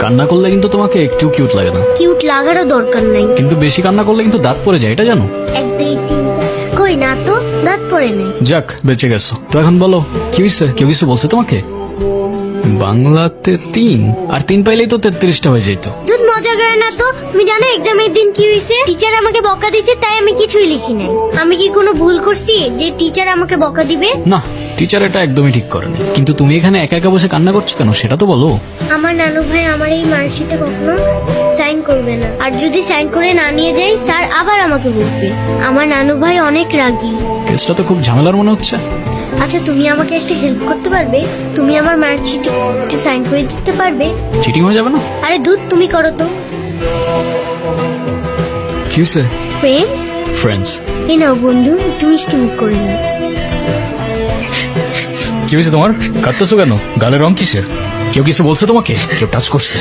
কান্না করলে কিন্তু তোমাকে একটু কিউট লাগে না, কিউট লাগারও দরকার নাই। কিন্তু বেশি কান্না করলে কিন্তু দাঁত পড়ে যায়, এটা জানো? এক দুই তিন, কই না তো, দাঁত পড়ে নেই। যাক, বেঁচে গেছো তো। এখন বলো কি হয়েছে? কেউ কিছু বলছে তোমাকে? বাংলাতে 3 আর 3 পাইলেই তো 33টা হয়ে যেত। দুধ মজা করে না তো। তুমি জানো এক্সামের দিন কি হয়েছে? টিচার আমাকে বকা দিয়েছে, তাই আমি কিছুই লিখি নাই। আমি কি কোনো ভুল করছি যে টিচার আমাকে বকা দিবে? না, টিচার এটা একদমই ঠিক করেনি। কিন্তু তুমি এখানে একা একা বসে কান্না করছো কেন সেটা তো বলো। আমার নানু ভাই আমার এই মার্কশিটে কখনো সাইন করবে না, আর যদি সাইন করে না নিয়ে যাই স্যার আবার আমাকে বলবে। আমার নানু ভাই অনেক রাগী। কেসটা তো খুব ঝামেলার মনে হচ্ছে। আচ্ছা, তুমি আমাকে একটা হেল্প করতে পারবে? তুমি আমার মার্কশিটে একটু সাইন করে দিতে পারবে? চিটিং হয়ে যাবে না? আরে দুধ, তুমি করো তো। কি হয়েছে? Friends, friends? এই নাও বন্ধু, একটু মিষ্টি মুখ করে নাও। কি হয়েছে তোমার? কাঁদতেছো কেন? গালের রং কিসের? কেউ কিছু বলছে তোমাকে? কেউ টাচ করছে?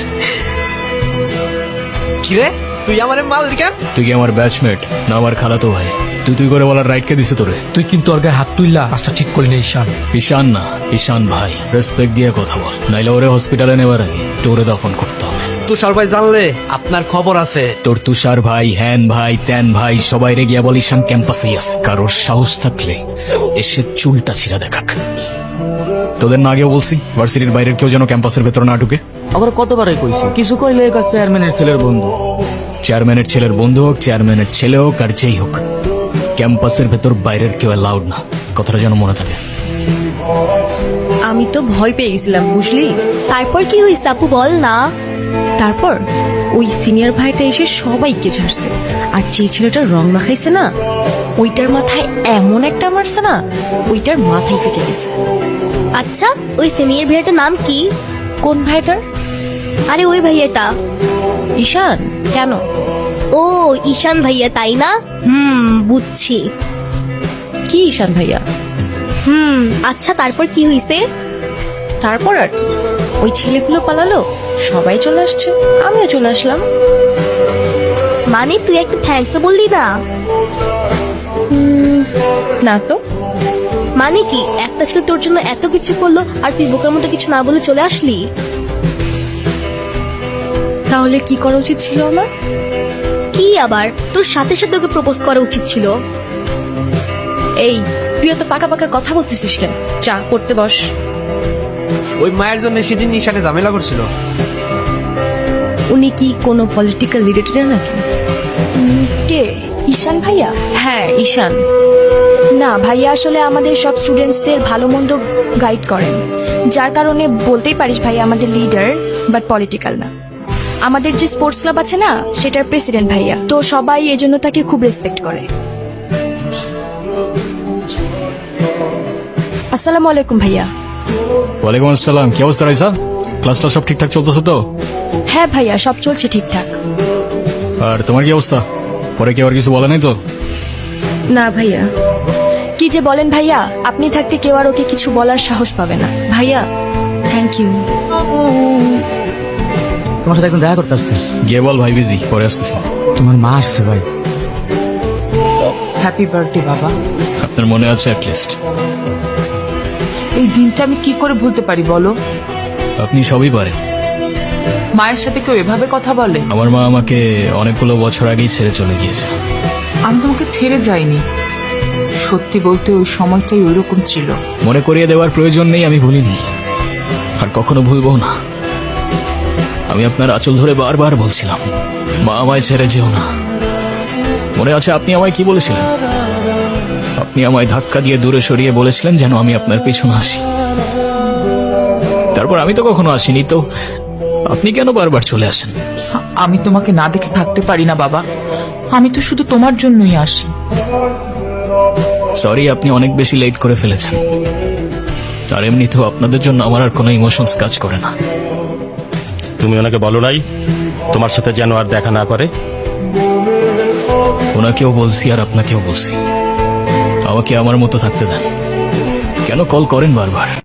কিরে তুই আমার মাল কেন? তুই কি আমার ব্যাচমেট না আমার খালাতো ভাই? তুই করে বলার রাইট কে দিছে তোরে? তুই কিন্তু ওর গায়ে হাত তুললা, কাজটা ঠিক করলি না ঈশান। ঈশান না, ঈশান ভাই। রেসপেক্ট দিয়ে কথা বল, নাইলে ওরে হসপিটালে নেওয়ার আগে তোরে দাফন করতে হবে। তুষার ভাই জানলে আপনার খবর আছে। তোর তুষার ভাই, হ্যান ভাই, ত্যান ভাই, সবাই রে গিয়া বল ঈশান ক্যাম্পাসেই আছে। কারোর সাহস থাকলে এসে চুলটা ছিঁড়া দেখাক। তোদের না আগেও বলছি ভার্সিটির বাইরের কেউ যেন ক্যাম্পাসের ভেতর না ঢুকে। আবার কতবারই কইছি, কিছু কইলে চেয়ারম্যানের ছেলের বন্ধু। চেয়ারম্যানের ছেলের বন্ধু হোক, চেয়ারম্যানের ছেলে হোক, আর যেই হোক, ক্যাম্পাসের ভেতর বাইরের কেউ অ্যালাউড না। কথাটা যেন মনে থাকে। আমি তো ভয় পেয়ে গেছিলাম, বুঝলি? তারপর কি হয়েছে আপু, বল না। তারপর ওই সিনিয়র ভাইটা এসে সবাইকে ছাড়ছে, আর যে ছেলেটার রং মাখাইছে না, ওইটার মাথায় এমন একটা মারছে না, ওইটার মাথায় ফেটে গেছে। আচ্ছা, ওই সিনিয়র ভাইটার নাম কি? কোন ভাইটার? আরে ওই ভাইয়াটা। ঈশান? কেন? ও ঈশান ভাইয়া, তাই না? বুঝছি। কি ঈশান ভাইয়া? আচ্ছা, তারপর কি হয়েছে? তারপর আর কি, ওই ছেলেগুলো পালালো, সবাই চলে আসছে, আমিও চলে আসলাম। মানে তুই একটা থ্যাঙ্কস বললি না? না তো। মানে কি, একটা ছেলে তোর জন্য এত কিছু করলো আর তুই বোকার মতো কিছু না বলে চলে আসলি? তাহলে কি করা উচিত ছিল আমার? কি আবার, তোর সাথে সাথে ওকে প্রপোজ করা উচিত ছিল। এই, তুই এত পাকা পাকা কথা বলতেছিস কেন? চা পড়তে বস। ওই মায়ের জন্য সেদিন ঈশানে ঝামেলা করছিল। উনি কি কোনো পলিটিক্যাল রিলেটেড নাকি? কে? ঈশান ভাইয়া? হ্যাঁ, ঈশান। না ভাইয়া, আসলে আমাদের সব স্টুডেন্টসদের ভালো মন্দ গাইড করেন, যার কারণে বলতেই পারিস ভাইয়া আমাদের লিডার, বাট পলিটিক্যাল না। আমাদের যে স্পোর্টস ক্লাব আছে না, সেটার প্রেসিডেন্ট ভাইয়া, তো সবাই এজন্য তাকে খুব রেসপেক্ট করে। আসসালামু আলাইকুম ভাইয়া। ওয়ালাইকুম আসসালাম। কি অবস্থা রাইসা? ক্লাসটা সব ঠিকঠাক চলতেছে তো? হ্যাঁ ভাইয়া, সব চলছে ঠিকঠাক। আর তোমার কি অবস্থা? পরে কেউ আর কিছু বলে নাই তো? না ভাইয়া। কি যে বলেন ভাইয়া, আপনি থাকতে কেউ আর ওকে কিছু বলার সাহস পাবে না। ভাইয়া, থ্যাংক ইউ। তোমার সাথে একদম দেখা করতে আসছে। গিয়ে বল ভাই বিজি, পরে আসতেছি। তোমার মা আসছে ভাই। হ্যাপি বার্থডে বাবা। আপনার মনে আছে অ্যাটলিস্ট? এই দিনটা আমি কি করে ভুলতে পারি বলো? আপনি সবই পারেন। মায়ের সাথে কেউ এভাবে কথা বলে? আমার মা আমাকে অনেকগুলো বছর আগেই ছেড়ে চলে গিয়েছে। আমি তোমাকে ছেড়ে যাইনি, সত্যি বলতে ওই সময়টাই ওইরকম ছিল। মনে করিয়ে দেওয়ার প্রয়োজন নেই, আমি ভুলিনি আর কখনো ভুলবো না। আমি আপনার আঁচল ধরে বারবার বলছিলাম, মা আমায় ছেড়ে যেও না। মনে আছে আপনি আমায় কি বলেছিলেন? আপনি আমায় ধাক্কা দিয়ে দূরে সরিয়ে বলেছিলেন যেন আমি আপনার পেছনে আসি। তারপর আমি তো কখনো আসিনি, তো আপনি কেন বারবার চলে আসেন? আমি তোমাকে না দেখে থাকতে পারি না বাবা, আমি তো শুধু তোমার জন্যই আসি। সরি, আপনি অনেক বেশি লেট করে ফেলেছেন। আর এমনিতেও আপনাদের জন্য আমার আর কোনো ইমোশনস কাজ করে না। তুমি ওনাকে বলো নাই তোমার সাথে যেন আর দেখা না করে? ওনাকেও বলছি আর আপনাকেও বলছি, আমাকে আমার মতো থাকতে দেন। কেন কল করেন বারবার?